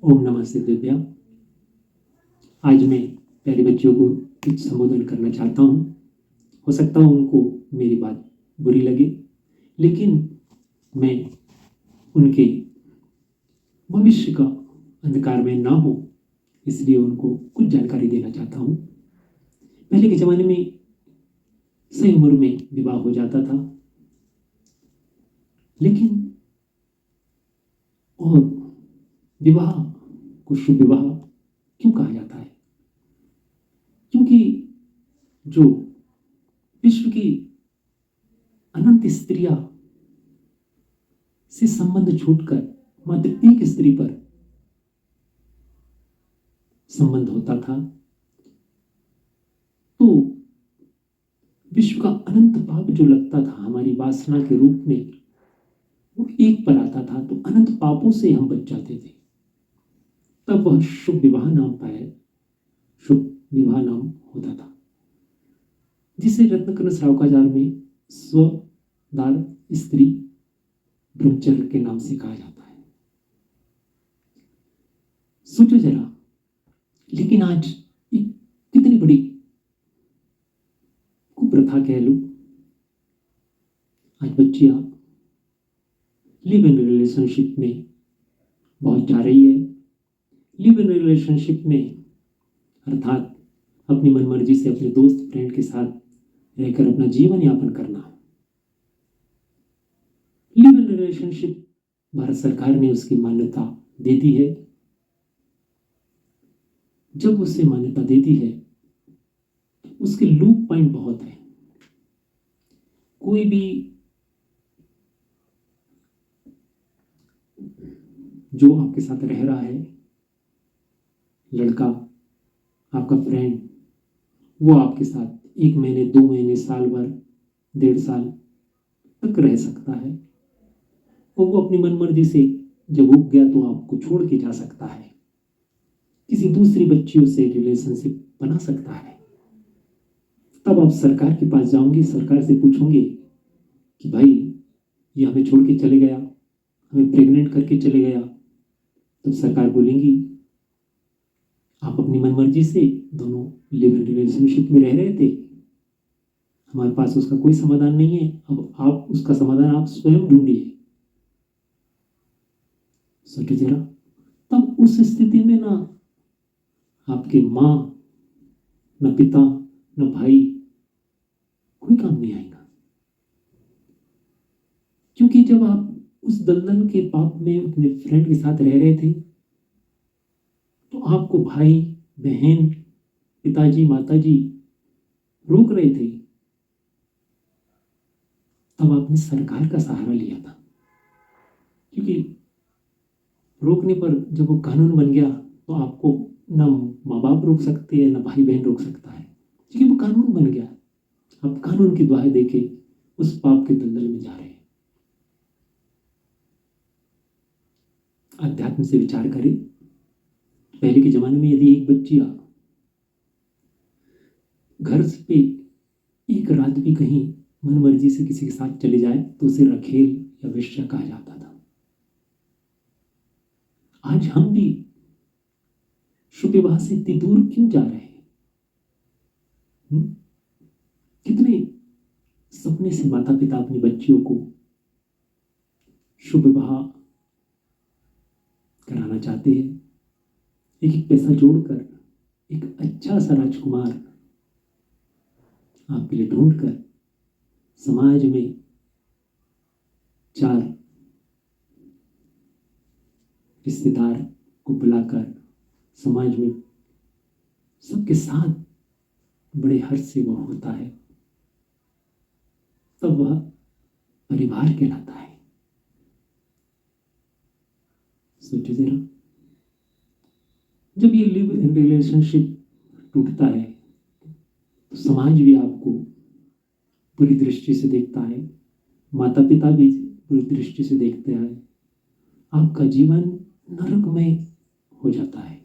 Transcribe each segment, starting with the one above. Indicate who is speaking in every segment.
Speaker 1: ओम नमः सिद्धेभ्य। आज मैं प्यारे बच्चों को कुछ संबोधन करना चाहता हूँ। हो सकता है उनको मेरी बात बुरी लगे, लेकिन मैं उनके भविष्य का अंधकार में ना हो, इसलिए उनको कुछ जानकारी देना चाहता हूँ। पहले के ज़माने में सही उम्र में विवाह हो जाता था, लेकिन और विवाह को शुभ विवाह क्यों कहा जाता है? क्योंकि जो विश्व की अनंत स्त्रियां से संबंध छूटकर मात्र एक स्त्री पर संबंध होता था, तो विश्व का अनंत पाप जो लगता था हमारी वासना के रूप में, वो एक पर आता था, तो अनंत पापों से हम बच जाते थे। तब वह शुभ विवाह नाम पाया, शुभ विवाह नाम होता था, जिसे रत्नकर्ण श्रावकाचार में स्वदार स्त्री ब्रह्मचर्य के नाम से कहा जाता है। सोचो जरा, लेकिन आज एक कितनी बड़ी कुप्रथा कह लो, आज बच्चियां लिव इन रिलेशनशिप में बहुत जा रही है। लिव इन रिलेशनशिप में अर्थात अपनी मनमर्जी से अपने दोस्त फ्रेंड के साथ रहकर अपना जीवन यापन करना। लिव इन रिलेशनशिप भारत सरकार ने उसकी मान्यता दे दी है। जब उसे मान्यता देती है, उसके लूप पॉइंट बहुत है। कोई भी जो आपके साथ रह रहा है, लड़का, आपका फ्रेंड, वो आपके साथ 1 महीने, 2 महीने, साल भर, 1.5 साल तक रह सकता है, और वो अपनी मनमर्जी से जब उग गया तो आपको छोड़ के जा सकता है, किसी दूसरी बच्चियों से रिलेशनशिप बना सकता है। तब आप सरकार के पास जाओगे, सरकार से पूछोगे कि भाई ये हमें छोड़ के चले गया, हमें प्रेग्नेंट करके चले गया। तो सरकार बोलेंगी आप अपनी मनमर्जी से दोनों लिव इन रिलेशनशिप में रह रहे थे, हमारे पास उसका कोई समाधान नहीं है, अब आप उसका समाधान आप स्वयं ढूंढिए। सोचो जरा, तब उस स्थिति में ना आपके माँ, न पिता, न भाई, कोई काम नहीं आएगा। क्योंकि जब आप उस दलदल के पाप में अपने फ्रेंड के साथ रह रहे थे, तो आपको भाई, बहन, पिताजी, माताजी रोक रहे थे, तब आपने सरकार का सहारा लिया था। क्योंकि रोकने पर जब वो कानून बन गया, तो आपको ना माँ बाप रोक सकते हैं, ना भाई बहन रोक सकता है, क्योंकि वो कानून बन गया। आप कानून की दुहाई देके उस पाप के दलदल में जा रहे हैं। अध्यात्म से विचार करें। पहले के जमाने में यदि एक बच्चिया घर पे एक रात भी कहीं मनमर्जी से किसी के साथ चले जाए, तो उसे रखेल या वेश्या कहा जाता था। आज हम भी शुभ विवाह से इतनी दूर क्यों जा रहे हैं? कितने सपने से माता पिता अपनी बच्चियों को शुभ विवाह कराना चाहते हैं, एक एक पैसा जोड़कर एक अच्छा सा राजकुमार आपके लिए ढूंढकर समाज में 4 रिश्तेदार को बुलाकर समाज में सबके साथ बड़े हर्ष से वह होता है, तब वह परिवार कहलाता है। सोचो जरा, जब ये लिव इन रिलेशनशिप टूटता है, तो समाज भी आपको बुरी दृष्टि से देखता है, माता पिता भी बुरी दृष्टि से देखते हैं, आपका जीवन नरकमय हो जाता है।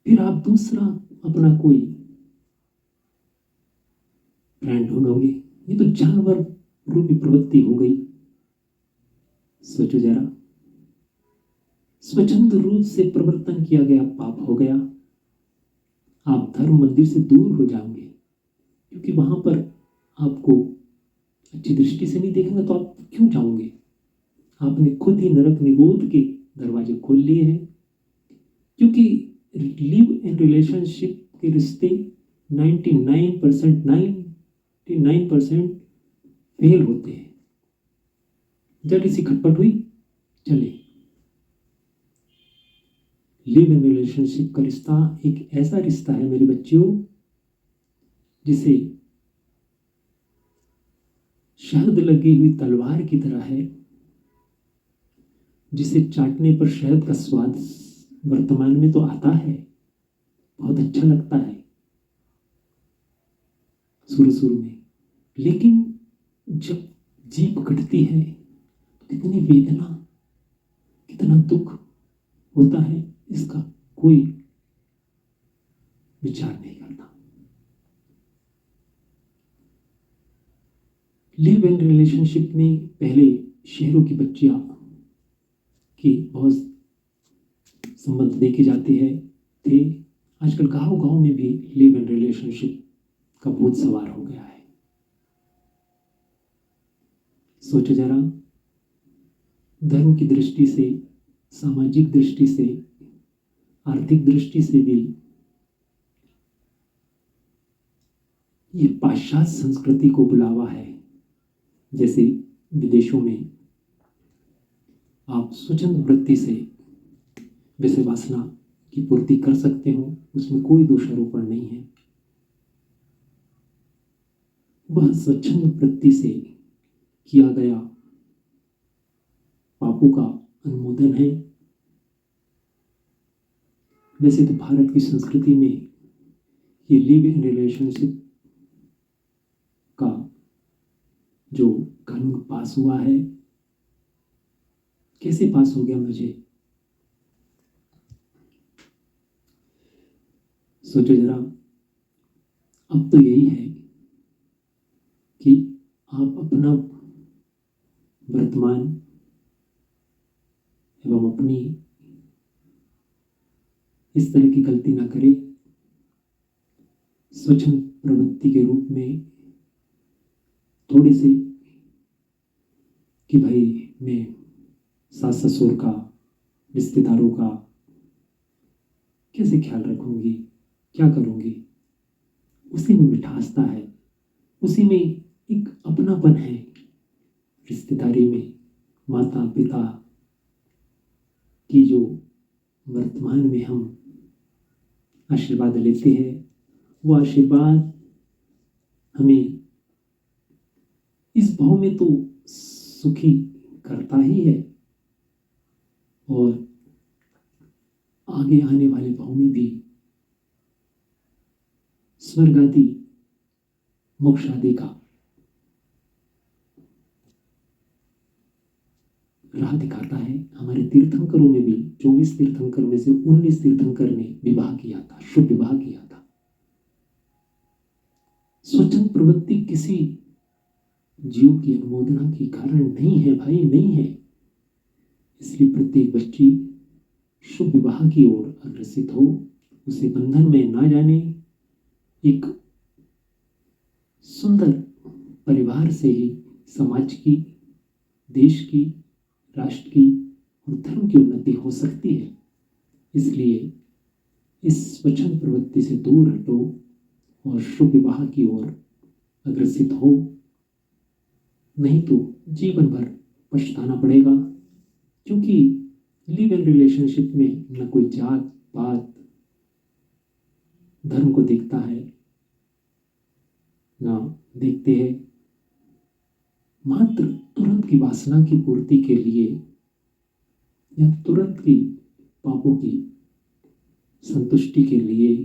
Speaker 1: फिर आप दूसरा अपना कोई फ्रेंड ढूंढोगे, ये तो जानवर रूपी प्रवृत्ति हो गई। सोचो जरा, स्वच्छंद रूप से प्रवर्तन किया गया पाप हो गया। आप धर्म मंदिर से दूर हो जाओगे, क्योंकि वहां पर आपको अच्छी दृष्टि से नहीं देखेंगे तो आप क्यों जाओगे? आपने खुद ही नरक निगोद के दरवाजे खोल लिए हैं। क्योंकि लिव इन रिलेशनशिप के रिश्ते 99% फेल होते हैं। जल्दी सी खटपट हुई, चले। लिव इन रिलेशनशिप का रिश्ता एक ऐसा रिश्ता है मेरे बच्चों, जिसे शहद लगी हुई तलवार की तरह है, जिसे चाटने पर शहद का स्वाद वर्तमान में तो आता है, बहुत अच्छा लगता है शुरू शुरू में, लेकिन जब जीभ कटती है तो कितनी वेदना, कितना दुख होता है, इसका कोई विचार नहीं करता। लिव इन रिलेशनशिप में पहले शहरों की बच्चियां की बहुत संबंध देखे जाते हैं थे। आजकल गांव गांव में भी लिव इन रिलेशनशिप का भूत सवार हो गया है। सोचो जरा, धर्म की दृष्टि से, सामाजिक दृष्टि से, आर्थिक दृष्टि से भी ये पाश्चात्य संस्कृति को बुलावा है। जैसे विदेशों में आप स्वच्छंद वृत्ति से विषय वासना की पूर्ति कर सकते हो, उसमें कोई दोषारोपण नहीं है। वह स्वच्छंद वृत्ति से किया गया पापों का अनुमोदन है। वैसे तो भारत की संस्कृति में ये लिव इन रिलेशनशिप का जो कानून पास हुआ है, कैसे पास हो गया मुझे सोचो जरा। अब तो यही है कि आप अपना वर्तमान एवं अपनी इस तरह की गलती ना करें। स्वच्छंद प्रवृत्ति के रूप में थोड़े से कि भाई मैं सास ससुर का, रिश्तेदारों का कैसे ख्याल रखूंगी, क्या करूंगी, उसी में मिठासता है, उसी में एक अपनापन है। रिश्तेदारी में माता पिता की जो वर्तमान में हम आशीर्वाद लेते हैं, वो आशीर्वाद हमें इस भाव में तो सुखी करता ही है, और आगे आने वाले भाव में भी स्वर्ग आदि मोक्ष आदि का राह दिखाता है। हमारे तीर्थंकरों में भी 24 तीर्थंकर में से 19 तीर्थंकर ने विवाह किया था, शुभ विवाह किया था। स्वच्छंद प्रवृत्ति किसी जीव की अनुमोदना की कारण नहीं है भाई, नहीं है। इसलिए प्रत्येक बच्ची शुभ विवाह की ओर अग्रसित हो, उसे बंधन में ना जाने, एक सुंदर परिवार से ही समाज की, देश की, राष्ट्र की और धर्म की उन्नति हो सकती है। इसलिए इस स्वच्छंद प्रवृत्ति से दूर हटो और शुभ विवाह की ओर अग्रसित हो, नहीं तो जीवन भर पछताना पड़ेगा। क्योंकि लिव इन रिलेशनशिप में न कोई जात पात धर्म को देखता है, ना देखते हैं। मात्र तुरंत की वासना की पूर्ति के लिए या तुरंत की पापों की संतुष्टि के लिए,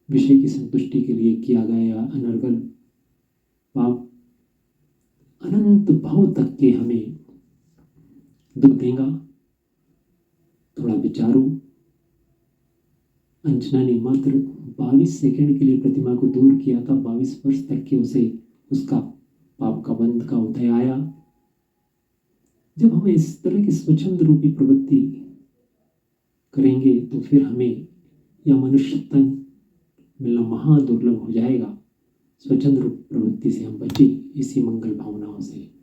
Speaker 1: विषय की संतुष्टि के लिए किया गया अनर्गल पाप अनंत भाव तक के हमें दुख देगा। थोड़ा विचारो। अंजना ने मात्र 22 सेकंड के लिए प्रतिमा को दूर किया था। 22 वर्ष तक के उसे उसका पाप का बंध का उदय आया। जब हमें इस तरह की स्वच्छंद रूपी प्रवृत्ति करेंगे तो फिर हमें यह मनुष्य तन मिलना महादुर्लभ हो जाएगा। स्वच्छंद रूप प्रवृत्ति से हम बचे इसी मंगल भावनाओं से।